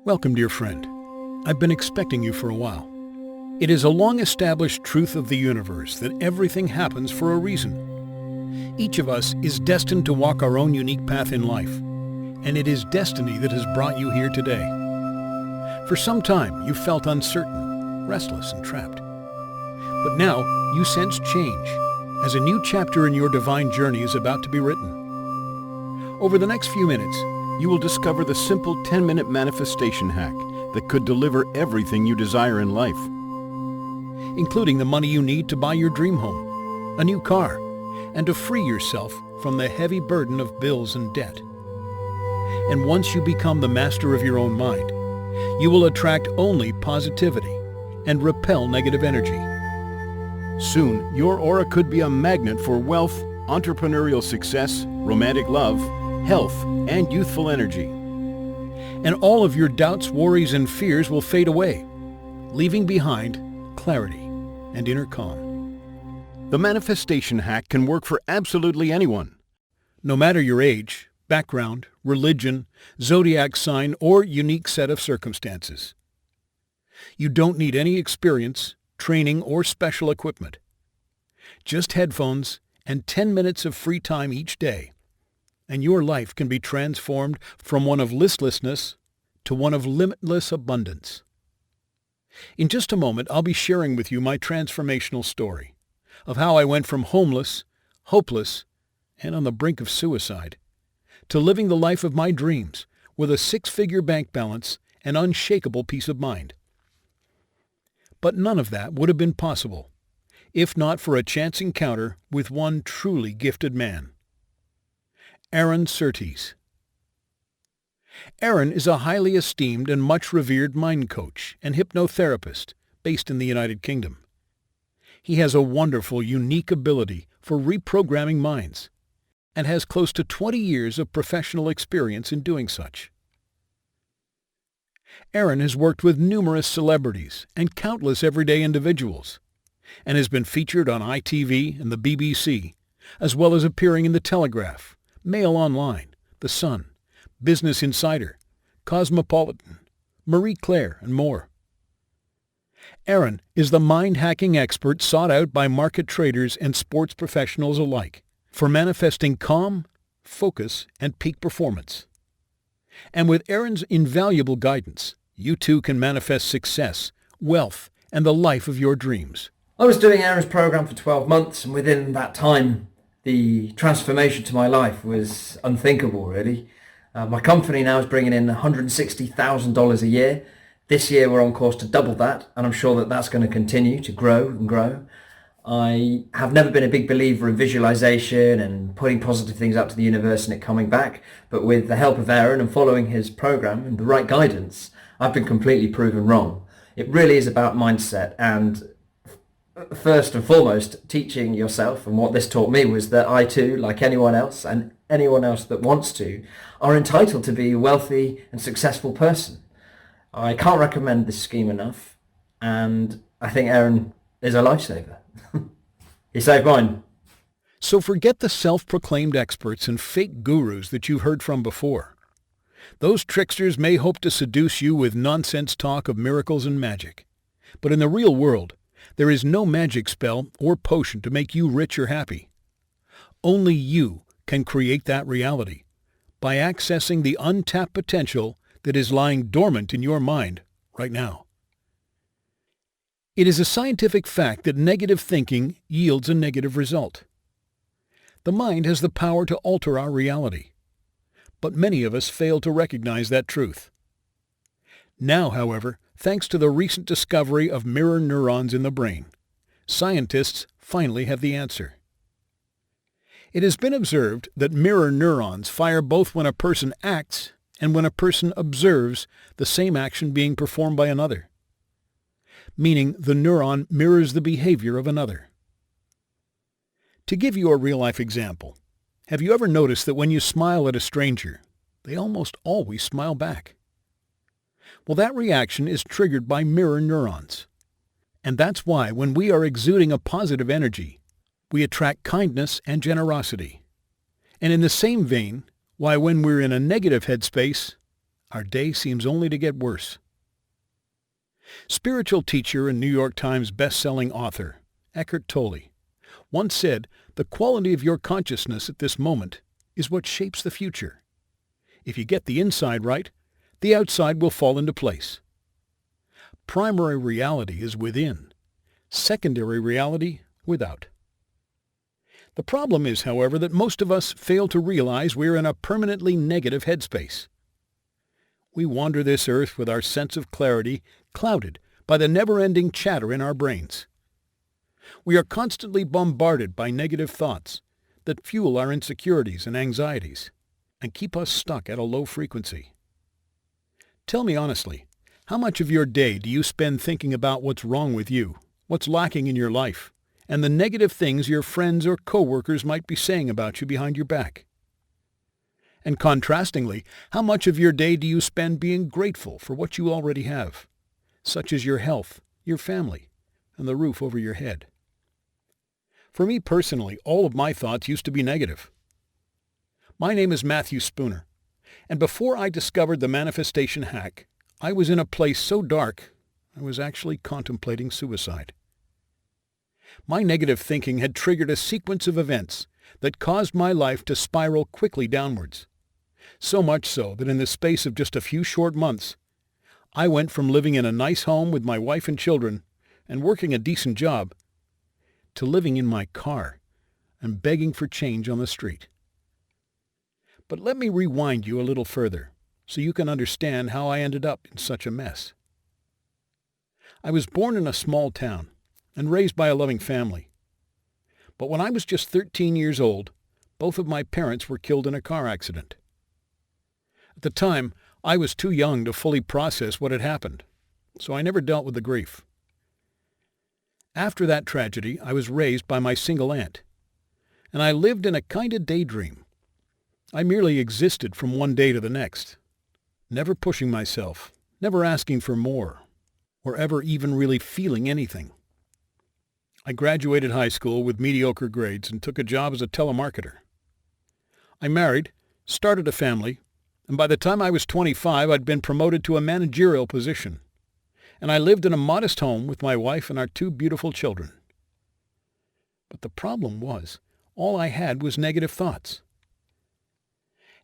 Welcome, dear friend. I've been expecting you for a while. It is a long-established truth of the universe that everything happens for a reason. Each of us is destined to walk our own unique path in life, and it is destiny that has brought you here today. For some time, you felt uncertain, restless, and trapped. But now, you sense change, as a new chapter in your divine journey is about to be written. Over the next few minutes, you will discover the simple 10-minute manifestation hack that could deliver everything you desire in life, including the money you need to buy your dream home, a new car, and to free yourself from the heavy burden of bills and debt. And once you become the master of your own mind, you will attract only positivity and repel negative energy. Soon, your aura could be a magnet for wealth, entrepreneurial success, romantic love, health, and youthful energy. And all of your doubts, worries, and fears will fade away, leaving behind clarity and inner calm. The manifestation hack can work for absolutely anyone, no matter your age, background, religion, zodiac sign, or unique set of circumstances. You don't need any experience, training, or special equipment. Just headphones and 10 minutes of free time each day, and your life can be transformed from one of listlessness to one of limitless abundance. In just a moment, I'll be sharing with you my transformational story of how I went from homeless, hopeless, and on the brink of suicide, to living the life of my dreams with a 6-figure bank balance and unshakable peace of mind. But none of that would have been possible if not for a chance encounter with one truly gifted man. Aaron Surtees. Aaron is a highly esteemed and much revered mind coach and hypnotherapist based in the United Kingdom. He has a wonderful, unique ability for reprogramming minds and has close to 20 years of professional experience in doing such. Aaron has worked with numerous celebrities and countless everyday individuals and has been featured on ITV and the BBC, as well as appearing in The Telegraph, Mail Online, The Sun, Business Insider, Cosmopolitan, Marie Claire, and more. Aaron is the mind-hacking expert sought out by market traders and sports professionals alike for manifesting calm, focus, and peak performance. And with Aaron's invaluable guidance, you too can manifest success, wealth, and the life of your dreams. I was doing Aaron's program for 12 months, and within that time, the transformation to my life was unthinkable, really. My company now is bringing in $160,000 a year. This year we're on course to double that, and I'm sure that that's going to continue to grow and grow. I have never been a big believer in visualization and putting positive things out to the universe and it coming back, but with the help of Aaron and following his program and the right guidance, I've been completely proven wrong. It really is about mindset, and first and foremost, teaching yourself, and what this taught me was that I too, like anyone else and anyone else that wants to, are entitled to be a wealthy and successful person. I can't recommend this scheme enough, and I think Aaron is a lifesaver. He saved mine. So forget the self-proclaimed experts and fake gurus that you've heard from before. Those tricksters may hope to seduce you with nonsense talk of miracles and magic, but in the real world, there is no magic spell or potion to make you rich or happy. Only you can create that reality by accessing the untapped potential that is lying dormant in your mind right now. It is a scientific fact that negative thinking yields a negative result. The mind has the power to alter our reality, but many of us fail to recognize that truth. Now, however, thanks to the recent discovery of mirror neurons in the brain, scientists finally have the answer. It has been observed that mirror neurons fire both when a person acts and when a person observes the same action being performed by another, meaning the neuron mirrors the behavior of another. To give you a real-life example, have you ever noticed that when you smile at a stranger, they almost always smile back? Well, that reaction is triggered by mirror neurons. And that's why when we are exuding a positive energy, we attract kindness and generosity. And in the same vein, why when we're in a negative headspace, our day seems only to get worse. Spiritual teacher and New York Times best-selling author Eckhart Tolle once said, "The quality of your consciousness at this moment is what shapes the future. If you get the inside right, the outside will fall into place." Primary reality is within, secondary reality without. The problem is, however, that most of us fail to realize we're in a permanently negative headspace. We wander this earth with our sense of clarity clouded by the never-ending chatter in our brains. We are constantly bombarded by negative thoughts that fuel our insecurities and anxieties and keep us stuck at a low frequency. Tell me honestly, how much of your day do you spend thinking about what's wrong with you, what's lacking in your life, and the negative things your friends or coworkers might be saying about you behind your back? And contrastingly, how much of your day do you spend being grateful for what you already have, such as your health, your family, and the roof over your head? For me personally, all of my thoughts used to be negative. My name is Matthew Spooner, and before I discovered the manifestation hack, I was in a place so dark I was actually contemplating suicide. My negative thinking had triggered a sequence of events that caused my life to spiral quickly downwards. So much so that in the space of just a few short months, I went from living in a nice home with my wife and children and working a decent job to living in my car and begging for change on the street. But let me rewind you a little further so you can understand how I ended up in such a mess. I was born in a small town and raised by a loving family. But when I was just 13 years old, both of my parents were killed in a car accident. At the time, I was too young to fully process what had happened, so I never dealt with the grief. After that tragedy, I was raised by my single aunt, and I lived in a kind of daydream. I merely existed from one day to the next, never pushing myself, never asking for more, or ever even really feeling anything. I graduated high school with mediocre grades and took a job as a telemarketer. I married, started a family, and by the time I was 25, I'd been promoted to a managerial position, and I lived in a modest home with my wife and our 2 beautiful children. But the problem was, all I had was negative thoughts.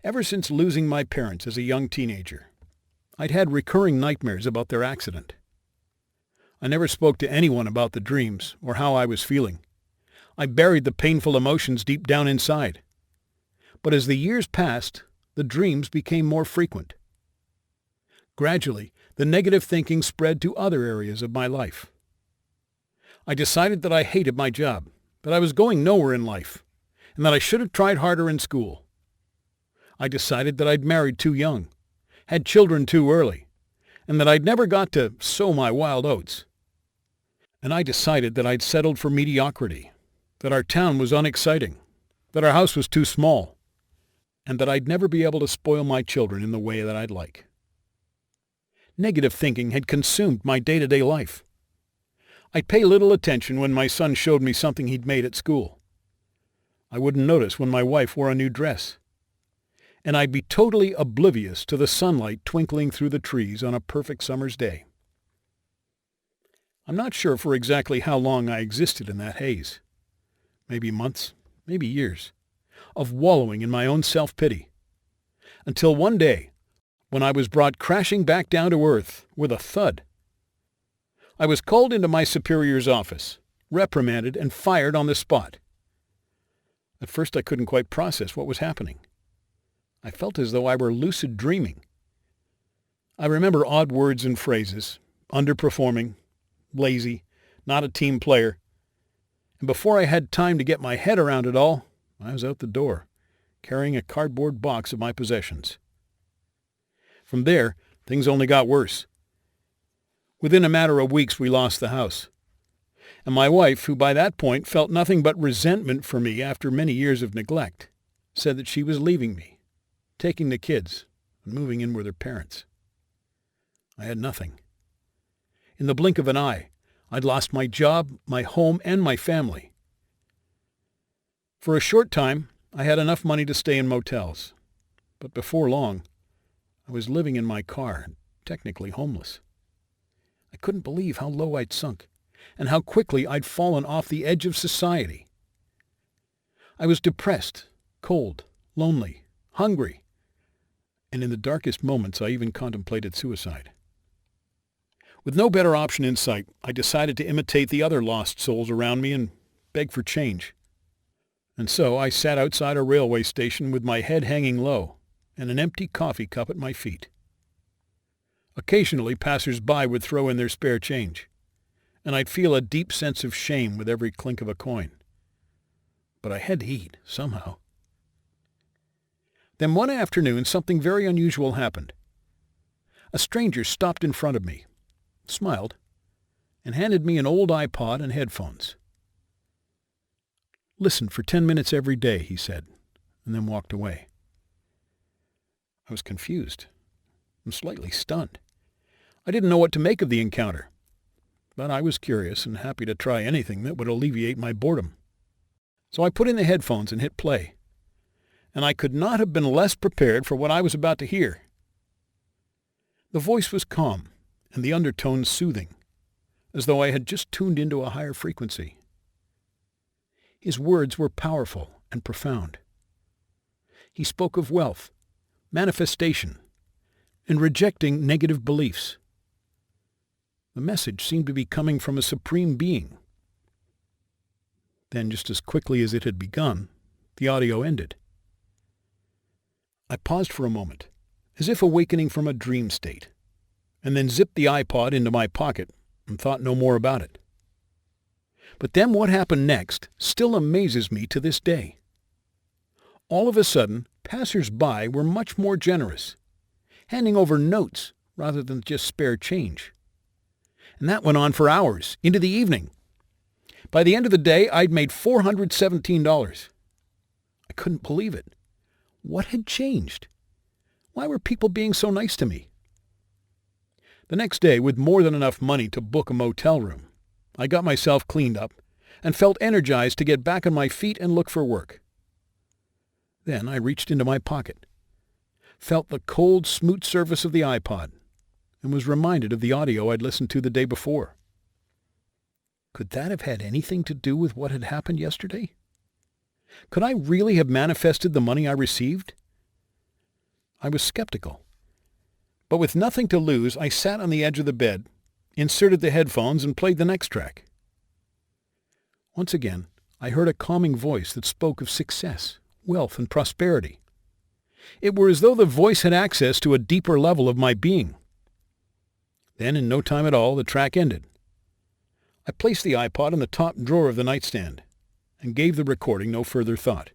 Ever since losing my parents as a young teenager, I'd had recurring nightmares about their accident. I never spoke to anyone about the dreams or how I was feeling. I buried the painful emotions deep down inside. But as the years passed, the dreams became more frequent. Gradually, the negative thinking spread to other areas of my life. I decided that I hated my job, that I was going nowhere in life, and that I should have tried harder in school. I decided that I'd married too young, had children too early, and that I'd never got to sow my wild oats. And I decided that I'd settled for mediocrity, that our town was unexciting, that our house was too small, and that I'd never be able to spoil my children in the way that I'd like. Negative thinking had consumed my day-to-day life. I'd pay little attention when my son showed me something he'd made at school. I wouldn't notice when my wife wore a new dress. And I'd be totally oblivious to the sunlight twinkling through the trees on a perfect summer's day. I'm not sure for exactly how long I existed in that haze. Maybe months, maybe years, of wallowing in my own self-pity. Until one day, when I was brought crashing back down to earth with a thud. I was called into my superior's office, reprimanded, and fired on the spot. At first I couldn't quite process what was happening. I felt as though I were lucid dreaming. I remember odd words and phrases, underperforming, lazy, not a team player. And before I had time to get my head around it all, I was out the door, carrying a cardboard box of my possessions. From there, things only got worse. Within a matter of weeks, we lost the house. And my wife, who by that point felt nothing but resentment for me after many years of neglect, said that she was leaving me, taking the kids, and moving in with her parents. I had nothing. In the blink of an eye, I'd lost my job, my home, and my family. For a short time, I had enough money to stay in motels. But before long, I was living in my car, technically homeless. I couldn't believe how low I'd sunk, and how quickly I'd fallen off the edge of society. I was depressed, cold, lonely, hungry, and in the darkest moments I even contemplated suicide. With no better option in sight, I decided to imitate the other lost souls around me and beg for change. And so I sat outside a railway station with my head hanging low and an empty coffee cup at my feet. Occasionally, passers-by would throw in their spare change, and I'd feel a deep sense of shame with every clink of a coin. But I had to eat, somehow. Then one afternoon, something very unusual happened. A stranger stopped in front of me, smiled, and handed me an old iPod and headphones. "Listen for 10 minutes every day," he said, and then walked away. I was confused and slightly stunned. I didn't know what to make of the encounter, but I was curious and happy to try anything that would alleviate my boredom. So I put in the headphones and hit play, and I could not have been less prepared for what I was about to hear. The voice was calm and the undertones soothing, as though I had just tuned into a higher frequency. His words were powerful and profound. He spoke of wealth, manifestation, and rejecting negative beliefs. The message seemed to be coming from a supreme being. Then, just as quickly as it had begun, the audio ended. I paused for a moment, as if awakening from a dream state, and then zipped the iPod into my pocket and thought no more about it. But then what happened next still amazes me to this day. All of a sudden, passers-by were much more generous, handing over notes rather than just spare change. And that went on for hours, into the evening. By the end of the day, I'd made $417. I couldn't believe it. What had changed? Why were people being so nice to me? The next day, with more than enough money to book a motel room, I got myself cleaned up and felt energized to get back on my feet and look for work. Then I reached into my pocket, felt the cold, smooth surface of the iPod, and was reminded of the audio I'd listened to the day before. Could that have had anything to do with what had happened yesterday? Could I really have manifested the money I received? I was skeptical. But with nothing to lose, I sat on the edge of the bed, inserted the headphones, and played the next track. Once again, I heard a calming voice that spoke of success, wealth, and prosperity. It were as though the voice had access to a deeper level of my being. Then, in no time at all, the track ended. I placed the iPod in the top drawer of the nightstand and gave the recording no further thought.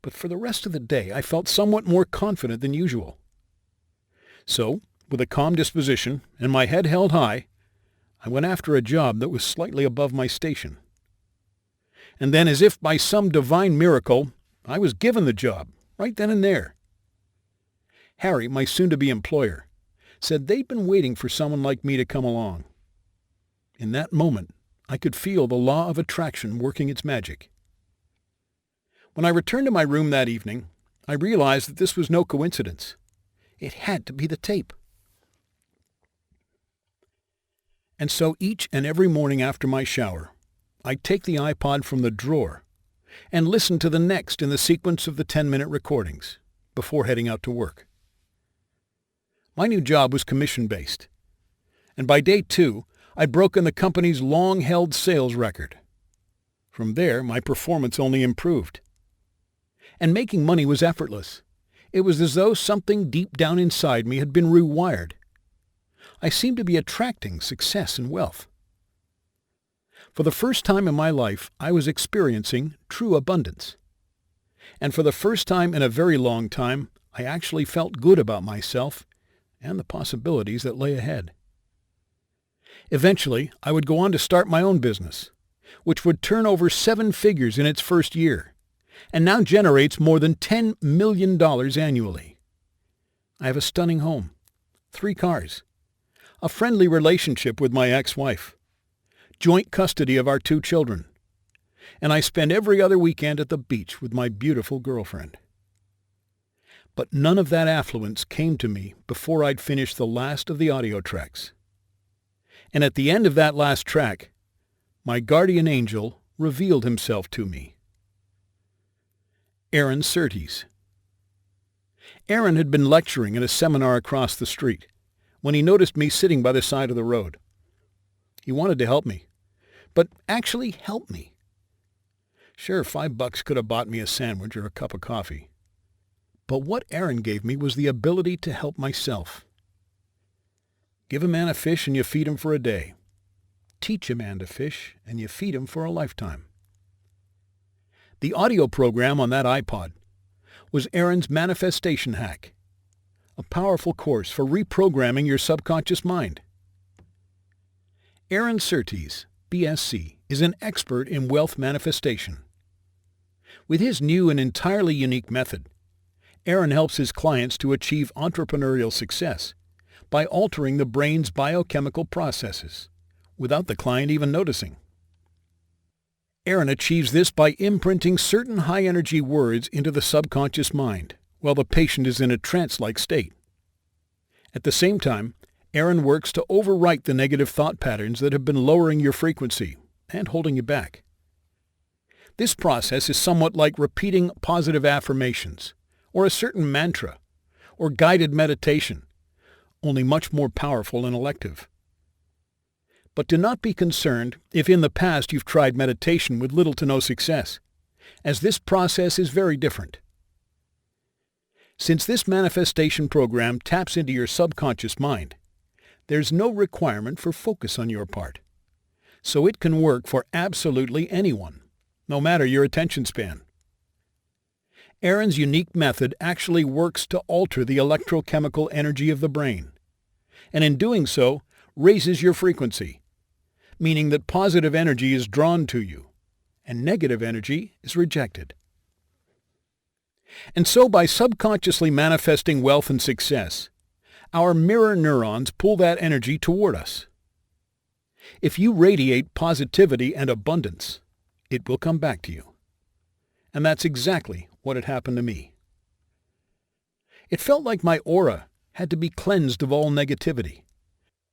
But for the rest of the day, I felt somewhat more confident than usual. So, with a calm disposition and my head held high, I went after a job that was slightly above my station. And then, as if by some divine miracle, I was given the job, right then and there. Harry, my soon-to-be employer, said they'd been waiting for someone like me to come along. In that moment, I could feel the law of attraction working its magic. When I returned to my room that evening, I realized that this was no coincidence. It had to be the tape. And so each and every morning after my shower, I'd take the iPod from the drawer and listen to the next in the sequence of the 10-minute recordings before heading out to work. My new job was commission-based, and by day 2, I'd broken the company's long-held sales record. From there, my performance only improved. And making money was effortless. It was as though something deep down inside me had been rewired. I seemed to be attracting success and wealth. For the first time in my life, I was experiencing true abundance. And for the first time in a very long time, I actually felt good about myself and the possibilities that lay ahead. Eventually, I would go on to start my own business, which would turn over 7 figures in its first year, and now generates more than $10 million annually. I have a stunning home, 3 cars, a friendly relationship with my ex-wife, joint custody of our 2 children, and I spend every other weekend at the beach with my beautiful girlfriend. But none of that affluence came to me before I'd finished the last of the audio tracks. And at the end of that last track, my guardian angel revealed himself to me. Aaron Surtees. Aaron had been lecturing at a seminar across the street when he noticed me sitting by the side of the road. He wanted to help me, but actually help me. Sure, $5 could have bought me a sandwich or a cup of coffee. But what Aaron gave me was the ability to help myself. Give a man a fish and you feed him for a day. Teach a man to fish and you feed him for a lifetime. The audio program on that iPod was Aaron's Manifestation Hack, a powerful course for reprogramming your subconscious mind. Aaron Surtees, BSc, is an expert in wealth manifestation. With his new and entirely unique method, Aaron helps his clients to achieve entrepreneurial success by altering the brain's biochemical processes without the client even noticing. Aaron achieves this by imprinting certain high-energy words into the subconscious mind while the patient is in a trance-like state. At the same time, Aaron works to overwrite the negative thought patterns that have been lowering your frequency and holding you back. This process is somewhat like repeating positive affirmations, or a certain mantra, or guided meditation, only much more powerful and elective. But do not be concerned if in the past you've tried meditation with little to no success, as this process is very different. Since this manifestation program taps into your subconscious mind, there's no requirement for focus on your part, so it can work for absolutely anyone, no matter your attention span. Aaron's unique method actually works to alter the electrochemical energy of the brain, and in doing so, raises your frequency, meaning that positive energy is drawn to you, and negative energy is rejected. And so by subconsciously manifesting wealth and success, our mirror neurons pull that energy toward us. If you radiate positivity and abundance, it will come back to you. And that's exactly what had happened to me. It felt like my aura had to be cleansed of all negativity,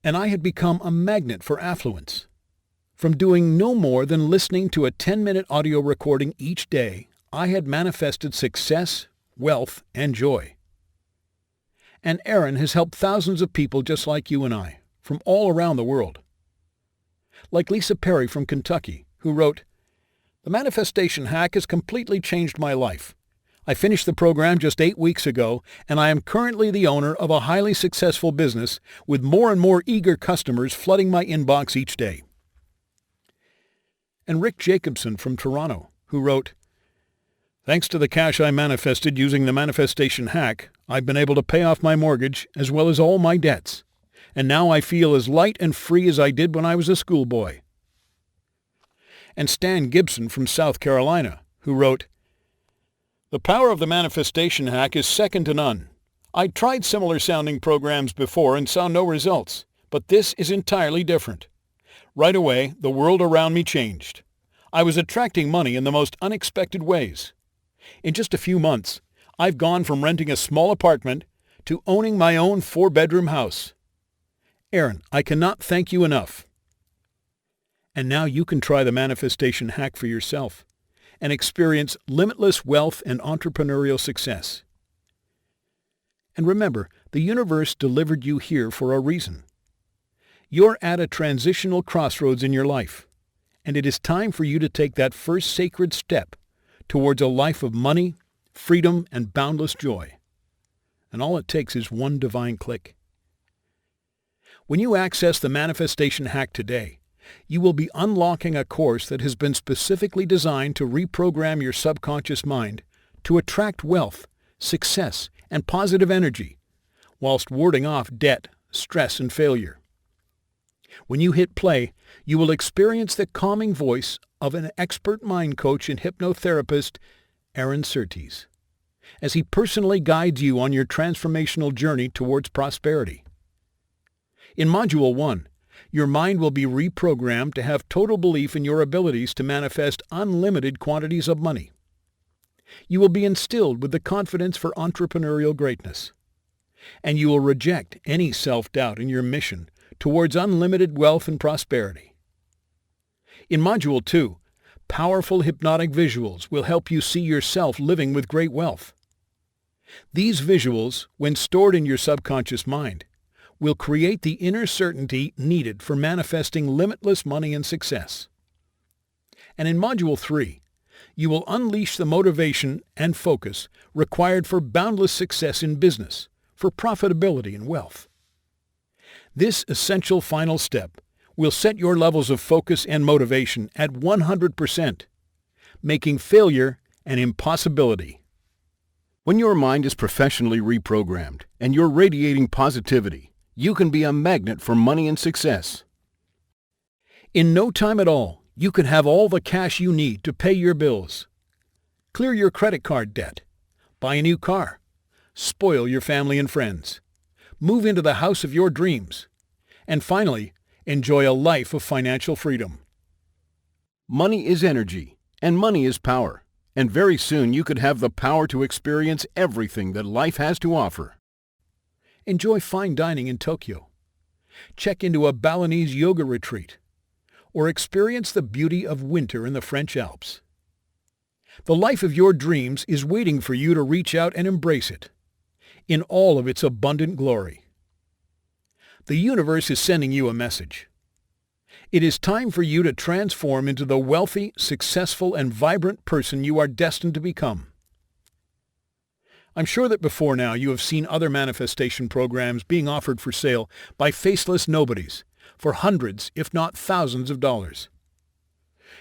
and I had become a magnet for affluence. From doing no more than listening to a 10-minute audio recording each day, I had manifested success, wealth, and joy. And Aaron has helped thousands of people just like you and I, from all around the world. Like Lisa Perry from Kentucky, who wrote, "The manifestation hack has completely changed my life. I finished the program just 8 weeks ago, and I am currently the owner of a highly successful business with more and more eager customers flooding my inbox each day." And Rick Jacobson from Toronto, who wrote, "Thanks to the cash I manifested using the manifestation hack, I've been able to pay off my mortgage as well as all my debts, and now I feel as light and free as I did when I was a schoolboy." And Stan Gibson from South Carolina, who wrote, "The power of the manifestation hack is second to none. I tried similar sounding programs before and saw no results, but this is entirely different. Right away, the world around me changed. I was attracting money in the most unexpected ways. In just a few months, I've gone from renting a small apartment to owning my own 4-bedroom house. Aaron, I cannot thank you enough." And now you can try the manifestation hack for yourself and experience limitless wealth and entrepreneurial success. And remember, the universe delivered you here for a reason. You're at a transitional crossroads in your life, and it is time for you to take that first sacred step towards a life of money, freedom, and boundless joy. And all it takes is one divine click. When you access the manifestation hack today, you will be unlocking a course that has been specifically designed to reprogram your subconscious mind to attract wealth, success, and positive energy, whilst warding off debt, stress, and failure. When you hit play, you will experience the calming voice of an expert mind coach and hypnotherapist, Aaron Surtees, as he personally guides you on your transformational journey towards prosperity. In Module 1, your mind will be reprogrammed to have total belief in your abilities to manifest unlimited quantities of money. You will be instilled with the confidence for entrepreneurial greatness. And you will reject any self-doubt in your mission towards unlimited wealth and prosperity. In Module 2, powerful hypnotic visuals will help you see yourself living with great wealth. These visuals, when stored in your subconscious mind, will create the inner certainty needed for manifesting limitless money and success. And in Module 3, you will unleash the motivation and focus required for boundless success in business, for profitability and wealth. This essential final step will set your levels of focus and motivation at 100%, making failure an impossibility. When your mind is professionally reprogrammed and you're radiating positivity, you can be a magnet for money and success. In no time at all, you can have all the cash you need to pay your bills, clear your credit card debt, buy a new car, spoil your family and friends, move into the house of your dreams, and finally, enjoy a life of financial freedom. Money is energy, and money is power, and very soon you could have the power to experience everything that life has to offer. Enjoy fine dining in Tokyo. Check into a Balinese yoga retreat, or experience the beauty of winter in the French Alps. The life of your dreams is waiting for you to reach out and embrace it, in all of its abundant glory. The universe is sending you a message. It is time for you to transform into the wealthy, successful, and vibrant person you are destined to become. I'm sure that before now you have seen other manifestation programs being offered for sale by faceless nobodies for hundreds, if not thousands of dollars.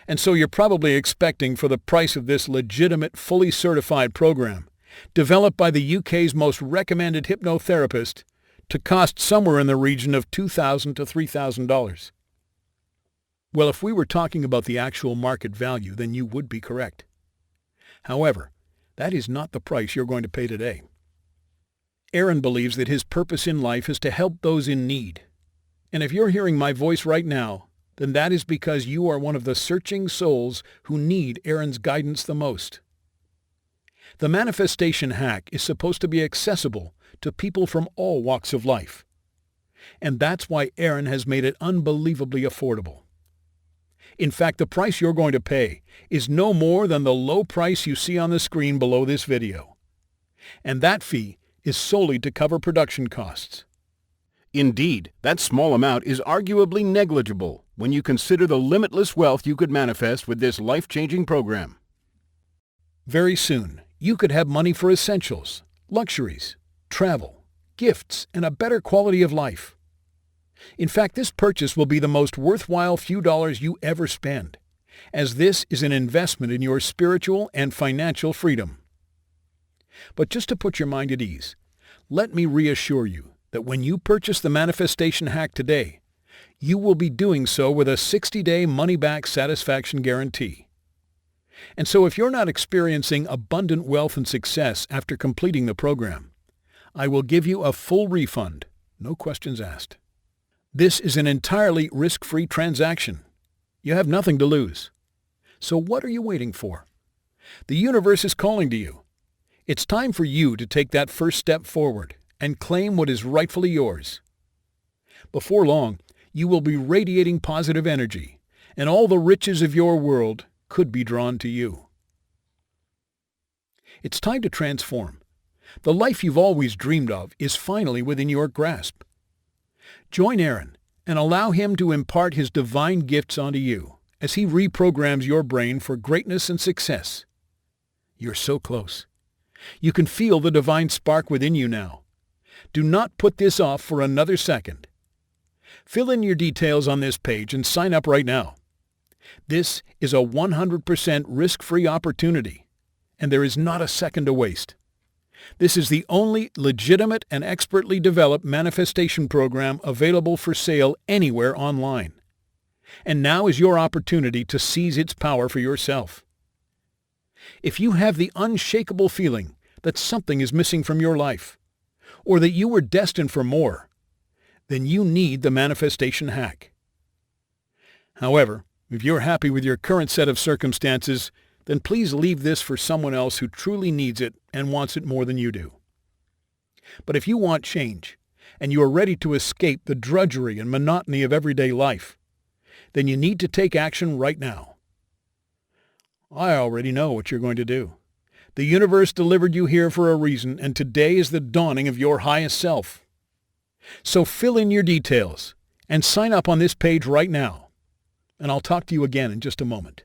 And so you're probably expecting for the price of this legitimate, fully certified program, developed by the UK's most recommended hypnotherapist, to cost somewhere in the region of $2,000 to $3,000. Well, if we were talking about the actual market value, then you would be correct. However, that is not the price you're going to pay today. Aaron believes that his purpose in life is to help those in need. And if you're hearing my voice right now, then that is because you are one of the searching souls who need Aaron's guidance the most. The manifestation hack is supposed to be accessible to people from all walks of life. And that's why Aaron has made it unbelievably affordable. In fact, the price you're going to pay is no more than the low price you see on the screen below this video. And that fee is solely to cover production costs. Indeed, that small amount is arguably negligible when you consider the limitless wealth you could manifest with this life-changing program. Very soon, you could have money for essentials, luxuries, travel, gifts, and a better quality of life. In fact, this purchase will be the most worthwhile few dollars you ever spend, as this is an investment in your spiritual and financial freedom. But just to put your mind at ease, let me reassure you that when you purchase the manifestation hack today, you will be doing so with a 60-day money-back satisfaction guarantee. And so if you're not experiencing abundant wealth and success after completing the program, I will give you a full refund, no questions asked. This is an entirely risk-free transaction. You have nothing to lose. So what are you waiting for? The universe is calling to you. It's time for you to take that first step forward and claim what is rightfully yours. Before long, you will be radiating positive energy, and all the riches of your world could be drawn to you. It's time to transform. The life you've always dreamed of is finally within your grasp. Join Aaron and allow him to impart his divine gifts onto you as he reprograms your brain for greatness and success. You're so close. You can feel the divine spark within you now. Do not put this off for another second. Fill in your details on this page and sign up right now. This is a 100% risk-free opportunity, and there is not a second to waste. This is the only legitimate and expertly developed manifestation program available for sale anywhere online. And now is your opportunity to seize its power for yourself. If you have the unshakable feeling that something is missing from your life, or that you were destined for more, then you need the manifestation hack. However, if you're happy with your current set of circumstances, then please leave this for someone else who truly needs it and wants it more than you do. But if you want change, and you are ready to escape the drudgery and monotony of everyday life, then you need to take action right now. I already know what you're going to do. The universe delivered you here for a reason, and today is the dawning of your highest self. So fill in your details and sign up on this page right now, and I'll talk to you again in just a moment.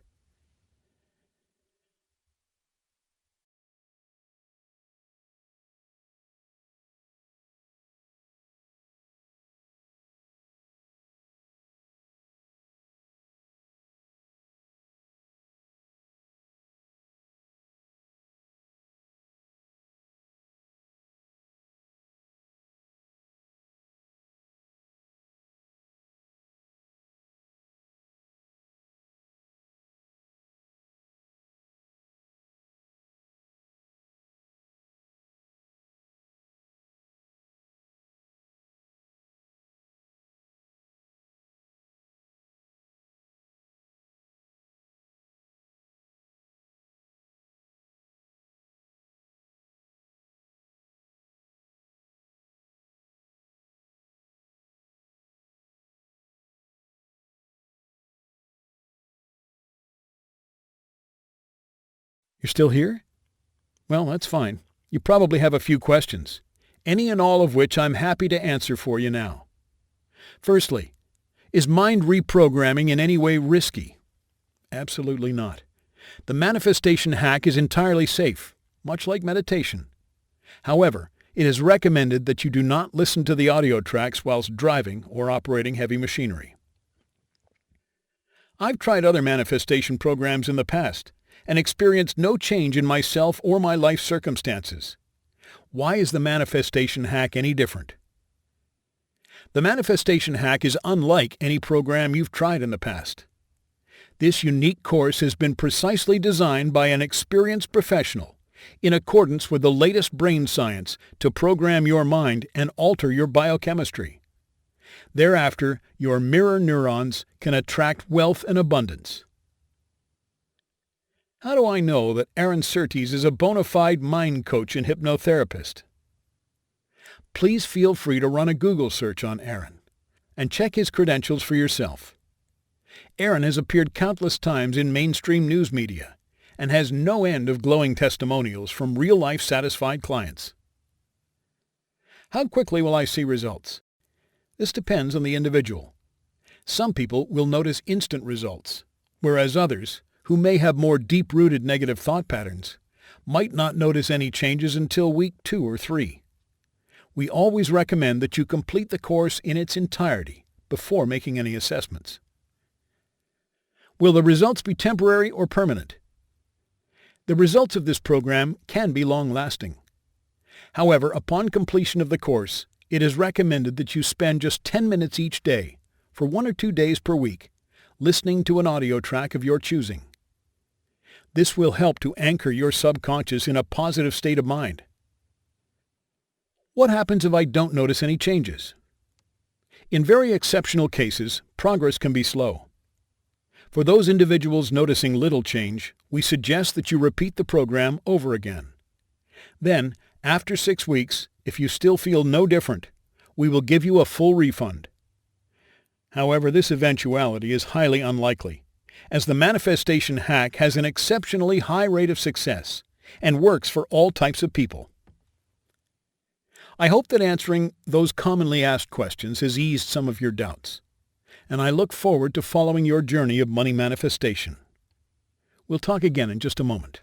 You're still here? Well, that's fine. You probably have a few questions, any and all of which I'm happy to answer for you now. Firstly, is mind reprogramming in any way risky? Absolutely not. The manifestation hack is entirely safe, much like meditation. However, it is recommended that you do not listen to the audio tracks whilst driving or operating heavy machinery. I've tried other manifestation programs in the past and experienced no change in myself or my life circumstances. Why is the manifestation hack any different? The manifestation hack is unlike any program you've tried in the past. This unique course has been precisely designed by an experienced professional in accordance with the latest brain science to program your mind and alter your biochemistry. Thereafter, your mirror neurons can attract wealth and abundance. How do I know that Aaron Surtees is a bona fide mind coach and hypnotherapist? Please feel free to run a Google search on Aaron and check his credentials for yourself. Aaron has appeared countless times in mainstream news media and has no end of glowing testimonials from real-life satisfied clients. How quickly will I see results? This depends on the individual. Some people will notice instant results, whereas others, who may have more deep-rooted negative thought patterns, might not notice any changes until week 2 or 3. We always recommend that you complete the course in its entirety before making any assessments. Will the results be temporary or permanent? The results of this program can be long-lasting. However, upon completion of the course, it is recommended that you spend just 10 minutes each day, for 1 or 2 days per week, listening to an audio track of your choosing. This will help to anchor your subconscious in a positive state of mind. What happens if I don't notice any changes? In very exceptional cases, progress can be slow. For those individuals noticing little change, we suggest that you repeat the program over again. Then, after 6 weeks, if you still feel no different, we will give you a full refund. However, this eventuality is highly unlikely, as the manifestation hack has an exceptionally high rate of success and works for all types of people. I hope that answering those commonly asked questions has eased some of your doubts, and I look forward to following your journey of money manifestation. We'll talk again in just a moment.